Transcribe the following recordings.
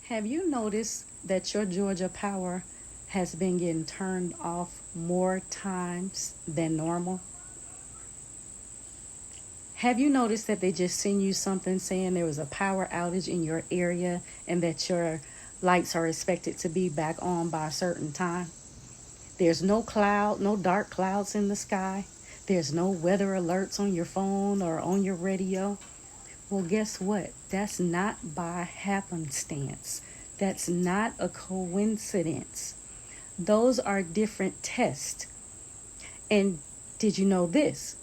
Have you noticed that your Georgia Power has been getting turned off more times than normal? Have you noticed that they just send you something saying there was a power outage in your area and that your lights are expected to be back on by a certain time? There's no dark clouds in the sky. There's no weather alerts on your phone or on your radio. Well, guess what? That's not by happenstance. That's not a coincidence. Those are different tests. And did you know this?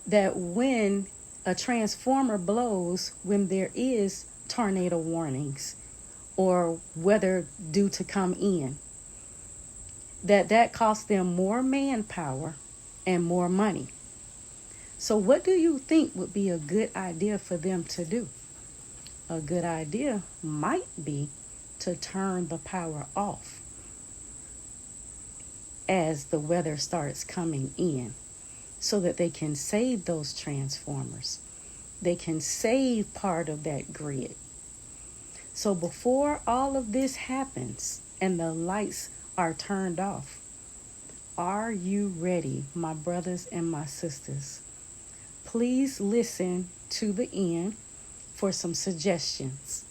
That when a transformer blows, when there is tornado warnings or weather due to come in, that costs them more manpower and more money. So what do you think would be a good idea for them to do? A good idea might be to turn the power off as the weather starts coming in so that they can save those transformers. They can save part of that grid. So before all of this happens and the lights are turned off, are you ready, my brothers and my sisters? Please listen to the end for some suggestions.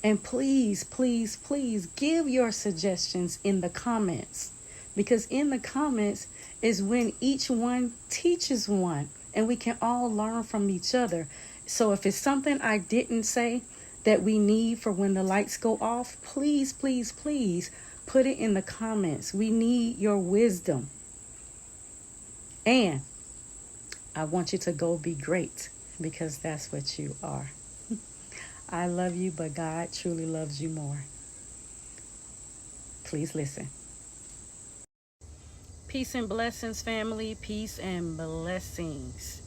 And please, please, please give your suggestions in the comments, because in the comments is when each one teaches one and we can all learn from each other. So if it's something I didn't say that we need for when the lights go off, please, please, please put it in the comments. We need your wisdom. And I want you to go be great, because that's what you are. I love you, but God truly loves you more. Please listen. Peace and blessings, family. Peace and blessings.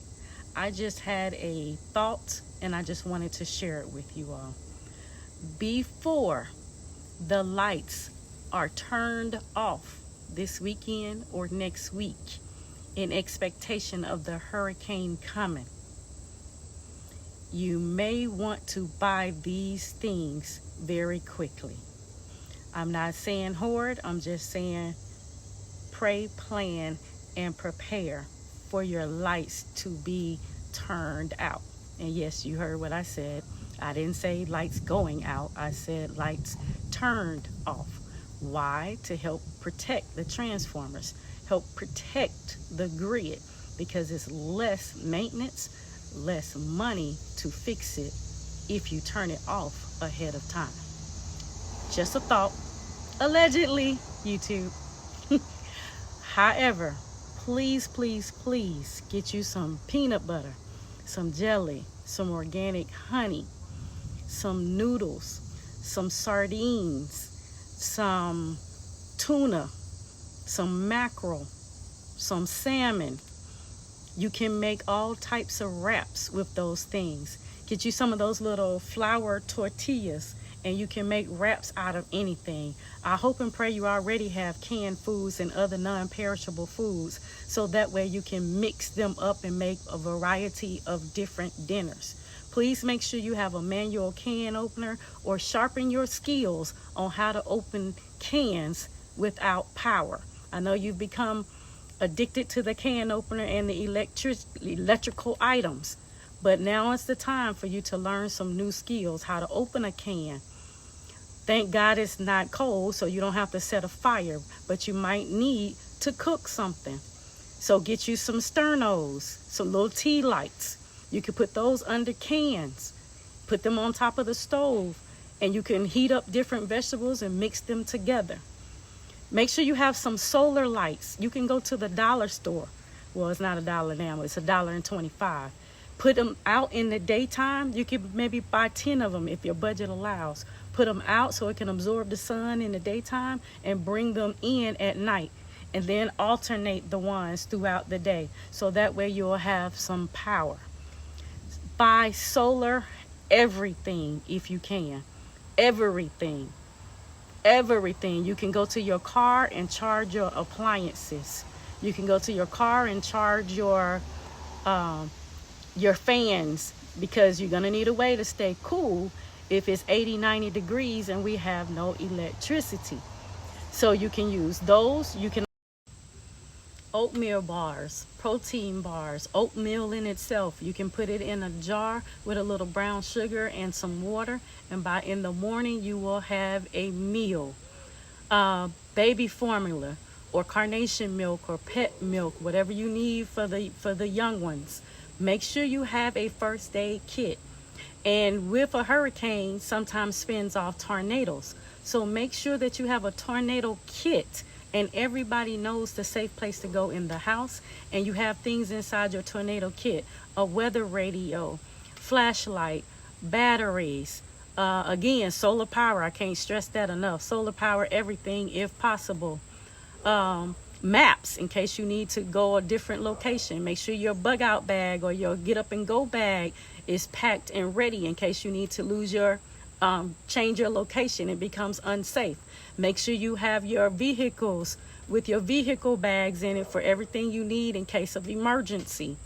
I just had a thought and I just wanted to share it with you all. Before the lights are turned off this weekend or next week, in expectation of the hurricane coming, you may want to buy these things very quickly. I'm not saying hoard, I'm just saying pray, plan, and prepare for your lights to be turned out. And yes, you heard what I said. I didn't say lights going out, I said lights turned off. Why? To help protect the transformers, help protect the grid, because it's less maintenance, less money to fix it if you turn it off ahead of time. Just a thought. Allegedly, YouTube. However, please, please, please get you some peanut butter, some jelly, some organic honey, some noodles, some sardines, some tuna, some mackerel, some salmon. You can make all types of wraps with those things. Get you some of those little flour tortillas and you can make wraps out of anything. I hope and pray you already have canned foods and other non-perishable foods, so that way you can mix them up and make a variety of different dinners. Please make sure you have a manual can opener, or sharpen your skills on how to open cans without power. I know you've become addicted to the can opener and the electrical items, but now is the time for you to learn some new skills, how to open a can. Thank God it's not cold, so you don't have to set a fire, but you might need to cook something. So get you some sternos, some little tea lights. You can put those under cans, put them on top of the stove, and you can heat up different vegetables and mix them together. Make sure you have some solar lights. You can go to the dollar store. Well, it's not $1 now, it's $1.25. Put them out in the daytime. You can maybe buy 10 of them if your budget allows. Put them out so it can absorb the sun in the daytime and bring them in at night. And then alternate the ones throughout the day, so that way you'll have some power. Buy solar everything if you can. Everything. Everything. You can go to your car and charge your appliances. You can go to your car and charge your fans, because you're gonna need a way to stay cool if it's 80, 90 degrees and we have no electricity. So you can use those. You can oatmeal bars, protein bars, oatmeal in itself. You can put it in a jar with a little brown sugar and some water, and by in the morning you will have a meal. Baby formula or carnation milk or pet milk, whatever you need for the young ones. Make sure you have a first aid kit. And with a hurricane, sometimes spins off tornadoes. So make sure that you have a tornado kit, and everybody knows the safe place to go in the house, and you have things inside your tornado kit: a weather radio, flashlight, batteries, again, solar power. I can't stress that enough. Solar power everything if possible. Maps in case you need to go a different location. Make sure your bug out bag or your get up and go bag is packed and ready in case you need to lose your change your location. It becomes unsafe. Make sure you have your vehicles with your vehicle bags in it for everything you need in case of emergency.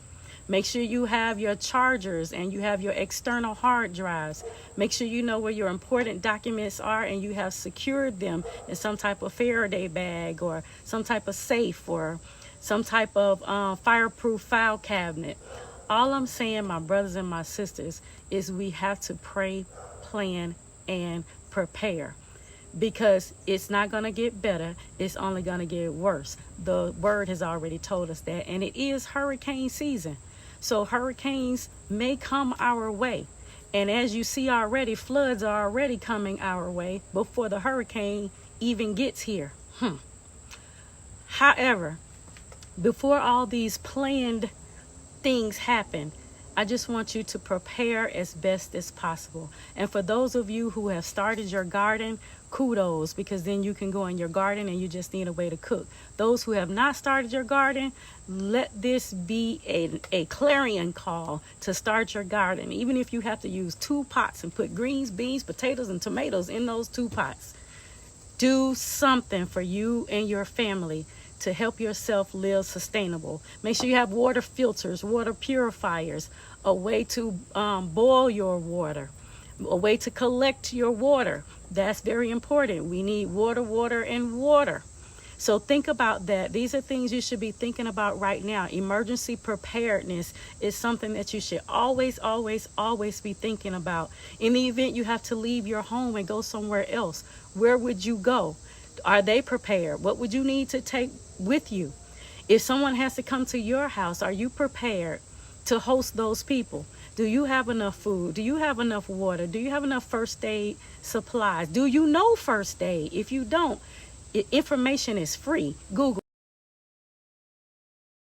Make sure you have your chargers and you have your external hard drives. Make sure you know where your important documents are and you have secured them in some type of Faraday bag or some type of safe or some type of fireproof file cabinet. All I'm saying, my brothers and my sisters, is we have to pray, plan, and prepare, because it's not going to get better. It's only going to get worse. The word has already told us that, and it is hurricane season. So hurricanes may come our way. And as you see already, floods are already coming our way before the hurricane even gets here. However, before all these planned things happen, I just want you to prepare as best as possible. And for those of you who have started your garden, kudos, because then you can go in your garden and you just need a way to cook. Those who have not started your garden, let this be a clarion call to start your garden. Even if you have to use 2 pots and put greens, beans, potatoes, and tomatoes in those 2 pots. Do something for you and your family to help yourself live sustainable. Make sure you have water filters, water purifiers, a way to boil your water, a way to collect your water. That's very important. We need water, water, and water. So think about that. These are things you should be thinking about right now. Emergency preparedness is something that you should always, always, always be thinking about. In the event you have to leave your home and go somewhere else, where would you go? Are they prepared? What would you need to take with you? If someone has to come to your house, are you prepared to host those people? Do you have enough food? Do you have enough water? Do you have enough first aid supplies? Do you know first aid? If you don't, information is free. Google.